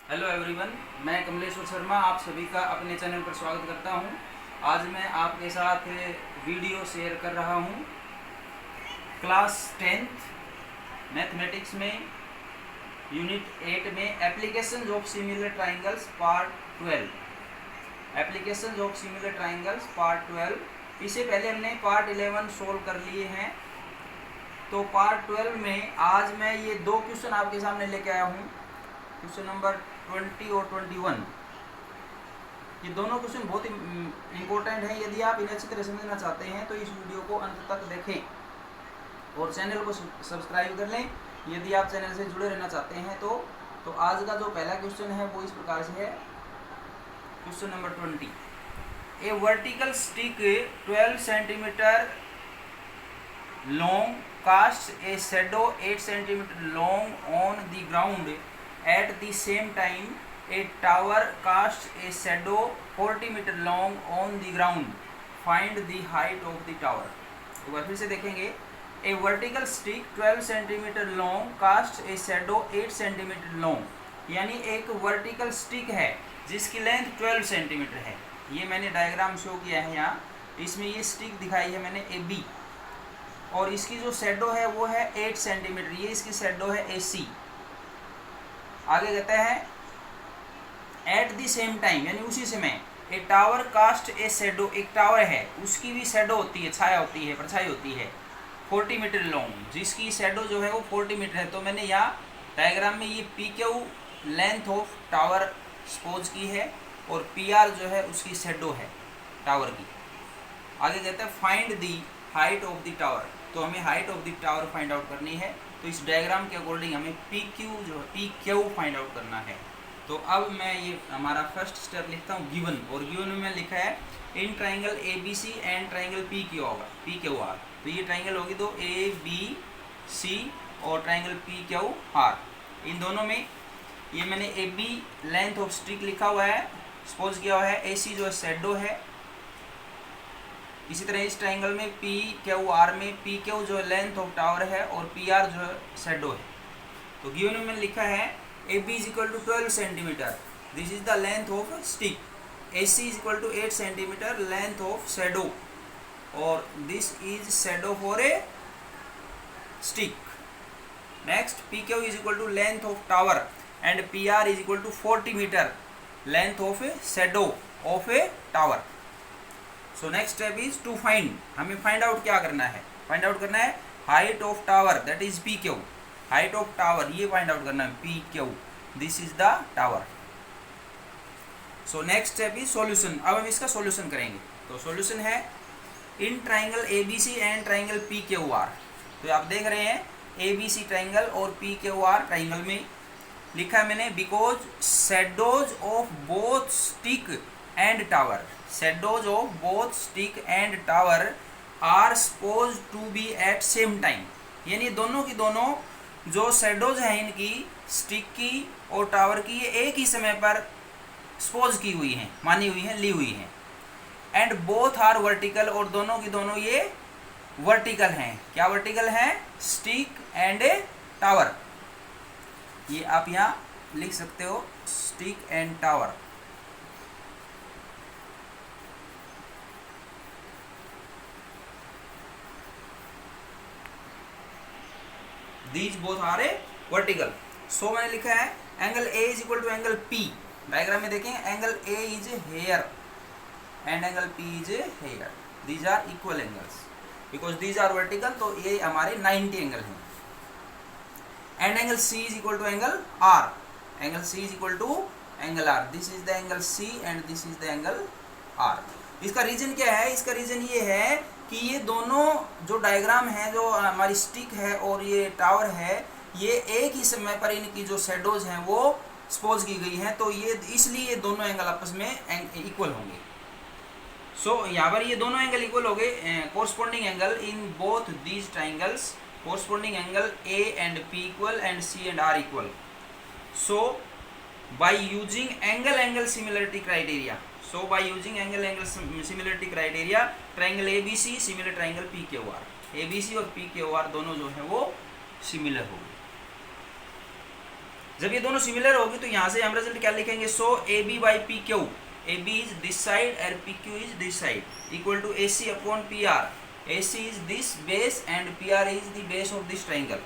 Hello everyone, मैं कमलेश्वर शर्मा आप सभी का अपने चैनल पर स्वागत करता हूं। आज मैं आपके साथ वीडियो शेयर कर रहा हूं क्लास 10th मैथमेटिक्स में यूनिट 8 में applications of similar triangles part 12। Applications of similar triangles part 12। इससे पहले हमने पार्ट 11 सोल्व कर लिए हैं। तो पार्ट 12 में आज मैं ये दो क्वेश्चन आपके सामने लेके आया हूँ, क्वेश्चन नंबर 20 और 21। ये दोनों क्वेश्चन बहुत ही इम्पोर्टेंट हैं। यदि आप इन्हें अच्छी तरह समझना चाहते हैं तो इस वीडियो को अंत तक देखें और चैनल को सब्सक्राइब कर लें यदि आप चैनल से जुड़े रहना चाहते हैं। तो आज का जो पहला क्वेश्चन है वो इस प्रकार से है। Question number 20, A vertical stick 12 centimetre long casts a shadow 8 centimeter long on the ground. At the same time, a tower casts a shadow 40 meter long on the ground. Find the height of the tower. एक बार फिर से देखेंगे। A vertical stick 12 centimeter long casts a shadow 8 centimeter long. यानी एक vertical stick है जिसकी length 12 centimetre है। ये मैंने डायग्राम शो किया है यहाँ। इसमें ये स्टिक दिखाई है मैंने ए बी, और इसकी जो शेडो है वो है 8 सेंटीमीटर। ये इसकी शेडो है ए सी। आगे कहते हैं एट द सेम टाइम, यानी उसी समय a tower cast a shadow, एक टावर है उसकी भी शेडो होती है, छाया होती है, परछाई होती है 40 मीटर लॉन्ग, जिसकी शेडो जो है वो 40 मीटर है। तो मैंने यहाँ डायग्राम में ये P Q length of tower suppose की है और पी आर जो है उसकी शेडो है टावर की। आगे कहते हैं find the height of the tower. तो हमें height of the tower find out करनी है। तो इस डायग्राम के अकॉर्डिंग हमें पी क्यू जो है पी क्यू फाइंड आउट करना है। तो अब मैं ये हमारा फर्स्ट स्टेप लिखता हूँ गिवन, और गिवन में लिखा है in triangle A B C and triangle P Q होगा, पी क्यू आर। तो ये ट्राइंगल होगी तो ए बी सी और ट्राइंगल पी क्यू आर। इन दोनों में ये मैंने A B length of stick लिखा हुआ है, सपोज किया हुआ है। ए सी जो है शेडो है। इसी तरह इस ट्राइंगल में पी क्यू आर में पी क्यू जो लेंथ ऑफ टावर है और पी आर जो है शेडो है। तो गिवन में लिखा है A B is equal to 12 centimetre, this is the length of stick. A C is equal to 8 centimetre length of shadow, और this is shadow for a stick. Next P Q is equal to length of tower and P R is equal to 40 metre length of a shadow of a tower. So next step is to find, हमें find out क्या करना है? Find out करना है height of tower, that is P Q. Height of tower ये find out करना है, P Q, this is the tower. So next step is solution. अब हम इसका सॉल्यूशन करेंगे। तो सॉल्यूशन है in triangle A B C and triangle P Q R. तो आप देख रहे हैं ए बी सी ट्राइंगल और पी क्यू आर ट्राइंगल में लिखा है मैंने because shadows of both stick and tower, shadows of both stick and tower are suppose to be at same time. यानी दोनों की दोनों जो शेडोज हैं इनकी, स्टिक की और टावर की, ये एक ही समय पर सपोज की हुई हैं, मानी हुई हैं, ली हुई हैं। एंड बोथ आर वर्टिकल, और दोनों की दोनों ये वर्टिकल हैं। क्या वर्टिकल हैं? Stick and a tower. ये आप यहाँ लिख सकते हो, stick and tower. These both are a vertical. So मैंने लिखा है angle A is equal to angle P। Diagram में देखें angle A is here and angle P is here. These are equal angles because these are vertical, तो ये हमारे 90 angle हैं। And angle C is equal to angle R। Angle C is equal to angle R। This is the angle C and this is the angle R। इसका reason क्या है? इसका reason ये है कि ये दोनों जो डायग्राम है, जो हमारी स्टिक है और ये टावर है, ये एक ही समय पर इनकी जो शेडोज हैं वो सपोज की गई हैं। तो ये इसलिए ये दोनों एंगल आपस में इक्वल होंगे। सो यहाँ पर ये दोनों एंगल इक्वल हो गए। Corresponding angle in both these triangles, corresponding angle A and P equal and C and R equal. So by using angle similarity criteria, so by using angle similarity criteria, triangle ABC similar triangle PQR, ABC और PQR दोनों जो है वो similar होंगे। जब ये दोनों similar होगी तो यहाँ से हम रिजल्ट क्या लिखेंगे, so A B by P Q, A B is this side and P Q is this side equal to A C upon P R, A C is this base and P R is the base of this triangle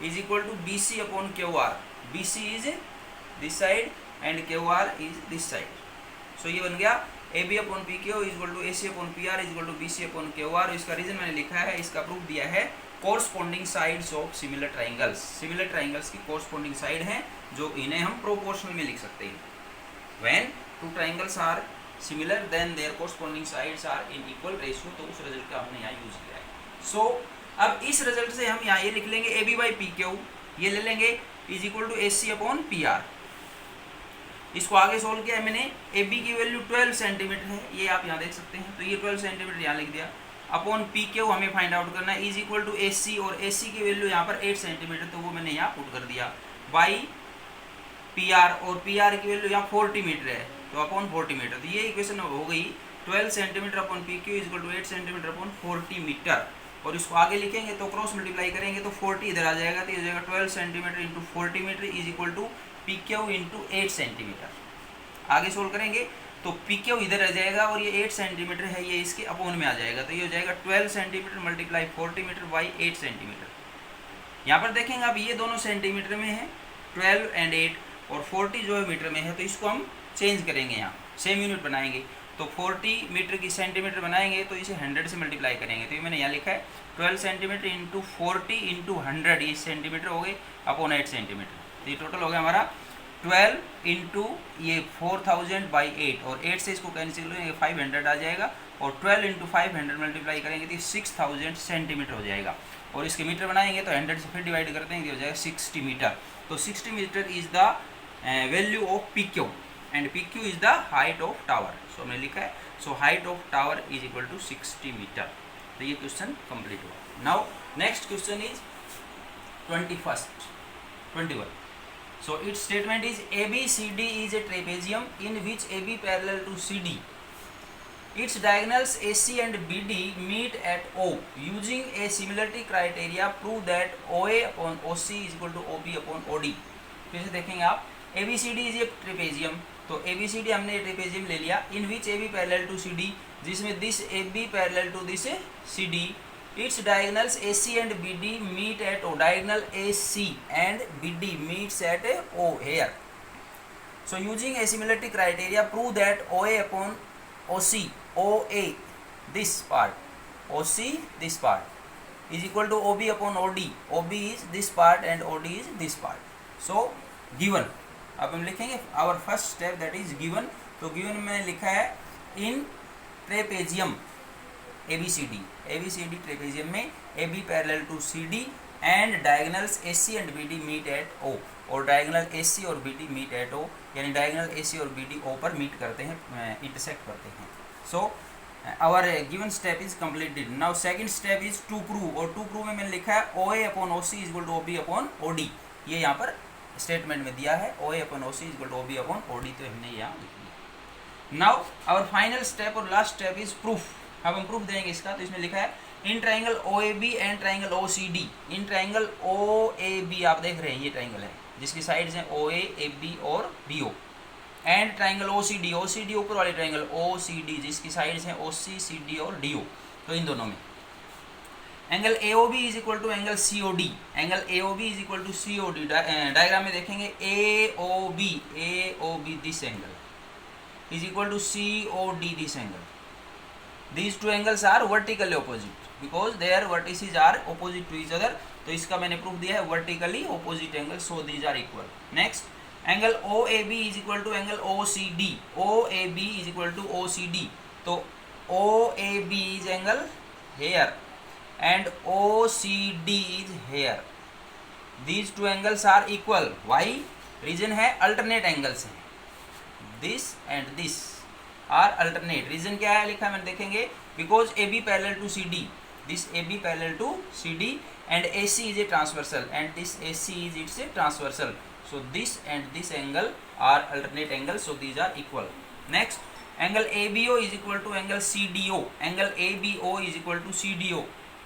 is equal to B C upon Q R, B C is this side and Q R is this side. So ये बन गया A B upon P Q is equal to A C upon P R is equal to B C upon Q R. इसका reason मैंने लिखा है, इसका proof दिया है, corresponding sides of similar triangles, similar triangles की कोरस्पॉन्डिंग साइड हैं जो इन्हें हम प्रोपोर्शनल में लिख सकते हैं। When two triangles are similar then their corresponding sides are in equal ratio, तो उस रिजल्ट का हमने यहाँ यूज किया है। सो अब इस रिजल्ट से हम यहाँ ये लिख लेंगे A B by P Q, ये ले लेंगे is equal to A C upon P R. इसको आगे सोल्व किया है मैंने, ए बी की वैल्यू 12 सेंटीमीटर है, ये आप यहाँ देख सकते हैं, तो ये 12 सेंटीमीटर यहाँ लिख दिया, अपॉन पी क्यू हमें फाइंड आउट करना है, इज इक्वल टू ए सी, और ए सी की वैल्यू यहाँ पर 8 सेंटीमीटर, तो वो मैंने यहाँ पुट कर दिया, बाई पी आर, और पी आर की वैल्यू यहाँ 40 मीटर है, तो अपॉन 40 मीटर, तो ये इक्वेशन हो गई 12 centimetre upon P Q is equal to 8 centimetre upon 40 metre. और इसको आगे लिखेंगे तो क्रॉस मल्टीप्लाई करेंगे तो 40 इधर आ जाएगा, तो ये हो जाएगा 12 centimetre into 40 metre is equal to P Q into 8 centimetre. आगे सोल्व करेंगे तो पी क्यू इधर आ जाएगा और ये 8 सेंटीमीटर है, ये इसके अपॉन में आ जाएगा, तो ये हो जाएगा 12 centimetre multiply 40 metre by 8 centimetre. यहाँ पर देखेंगे अब ये दोनों सेंटीमीटर में है, 12 एंड 8, और 40 जो है मीटर में है, तो इसको हम चेंज करेंगे, यहाँ सेम यूनिट बनाएंगे, तो 40 मीटर की सेंटीमीटर बनाएंगे तो इसे 100 से मल्टीप्लाई करेंगे, तो ये मैंने यहाँ लिखा है 12 सेंटीमीटर इंटू 40 इंटू 100, ये सेंटीमीटर हो गए अपॉन 8 सेंटीमीटर, तो ये टोटल हो गया हमारा 12 इंटू ये 4000 बाई 8, और 8 से इसको कैंसिल करेंगे 500 आ जाएगा, और 12 इंटू 500 मल्टीप्लाई करेंगे तो 6000 सेंटीमीटर हो जाएगा, और इसके मीटर बनाएंगे तो 100 से फिर डिवाइड करते हैं, तो हो जाएगा 60 मीटर। तो 60 metre is the value of P Q and P Q is the height of tower. So हमने लिखा है, so height of tower is equal to 60 metre. तो ये क्वेश्चन कंप्लीट हुआ। Now next question is 21. So its statement is ABCD is a trapezium in which AB parallel to CD. Its diagonals AC and BD meet at O. Using a similarity criteria, prove that OA upon OC is equal to OB upon OD. फिर से देखेंगे आप, ABCD is a trapezium, तो ABCD हमने trapezium ले लिया, in which AB parallel to CD, जिसमें this AB parallel to this CD. Its diagonals AC and BD meet at O. Diagonal AC and BD meets at O here. So using a similarity criteria, prove that OA upon OC, OA this part, OC this part is equal to OB upon OD. OB is this part and OD is this part. So given. अब हम लिखेंगे our first step, that is given. तो given में लिखा है in trapezium ABCD, ABCD trapezium में AB parallel to CD and diagonals AC and BD meet at O, और diagonal AC और BD मीट एट O, यानी डायगोनल AC और BD O पर मीट करते हैं, इंटरसेक्ट करते हैं। So our given step is completed. Now second step is to prove, और टू प्रूव में मैंने लिखा है OA upon OC is equal to OB upon OD, ये यहाँ पर स्टेटमेंट में दिया है, OA upon OC is equal to OB upon OD, तो हमने यहाँ लिख लिया। नाउ आवर फाइनल स्टेप और लास्ट स्टेप इज प्रूफ। अब हम प्रूफ देंगे इसका, तो इसमें लिखा है in triangle OAB and triangle OCD। In triangle OAB आप देख रहे हैं, ये ट्राइंगल है जिसकी साइड्स हैं OA, AB और BO, and triangle OCD, OCD ऊपर वाले ट्राइंगल OCD जिसकी साइड्स हैं OC, CD और DO, तो इन दोनों में angle AOB is equal to angle COD, angle AOB is equal to COD। Diagram में देखेंगे AOB this angle is equal to COD this angle. These two angles are vertically opposite because their vertices are opposite to each other, तो इसका मैंने proof दिया है vertically opposite angles, so these are equal. Next, angle OAB is equal to angle OCD, OAB is equal to OCD, तो OAB is angle here and OCD is here. These two angles are equal. Why? Reason है alternate angles हैं, this and this are alternate. Reason क्या है लिखा है मैंने, देखेंगे because AB parallel to CD, this AB parallel to CD and AC is a transversal and this AC is it's a transversal, so this and this angle are alternate angle, so these are equal. Next, angle ABO is equal to angle CDO, angle ABO is equal to CDO,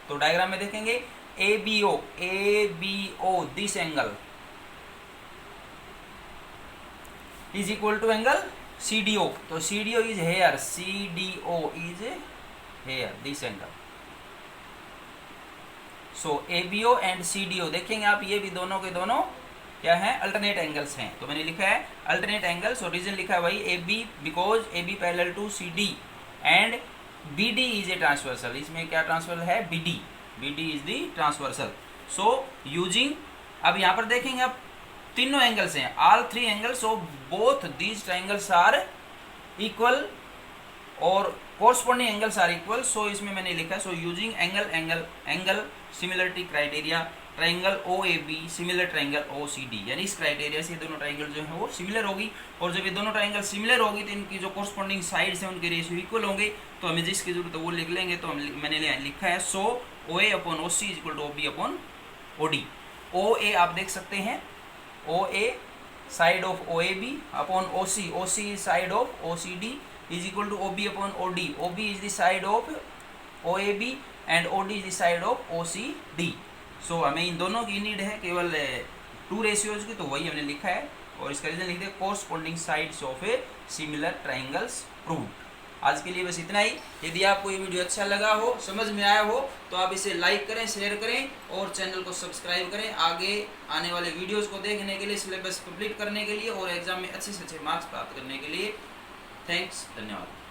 तो डायग्राम में देखेंगे ABO this angle is equal to angle CDO। तो CDO is here, CDO is here, this angle. So ABO and CDO देखेंगे आप, ये भी दोनों के दोनों क्या है, अल्टरनेट एंगल्स हैं। तो मैंने लिखा है अल्टरनेट एंगल्स, और रीजन लिखा है वही AB, because AB parallel to CD and BD is a transversal. इसमें क्या ट्रांसवर्सल है, BD is the transversal. So using, अब यहाँ पर देखेंगे आप तीनों एंगल्स हैं, all 3 angles of both these triangles are equal और corresponding angles are equal. So इसमें मैंने लिखा, so using angle similarity criteria, triangle OAB similar triangle OCD, यानी इस क्राइटेरिया से दोनों ट्राइंगल जो है वो सिमिलर होगी, और जब ये दोनों ट्राइंगल सिमिलर होगी तो इनकी जो कोरस्पॉन्डिंग साइड्स हैं उनके रेशियो इक्वल होंगे। तो हमें जिसकी जरूरत है वो लिख लेंगे। तो मैंने लिखा है so OA upon OC is equal to OB upon OD। OA आप देख सकते हैं, OA side of OAB upon OC side of OCD is equal to OB upon OD। OB is the side of OAB and OD is the side of OCD। सो हमें इन दोनों की need है केवल 2 ratios की, तो वही हमने लिखा है, और इसका रीजन लिखते हैं corresponding sides of a similar triangles proved. आज के लिए बस इतना ही। यदि आपको ये वीडियो अच्छा लगा हो, समझ में आया हो, तो आप इसे लाइक करें, शेयर करें और चैनल को सब्सक्राइब करें आगे आने वाले वीडियोज़ को देखने के लिए, सिलेबस कंप्लीट करने के लिए और एग्जाम में अच्छे से अच्छे मार्क्स प्राप्त करने के लिए। थैंक्स, धन्यवाद।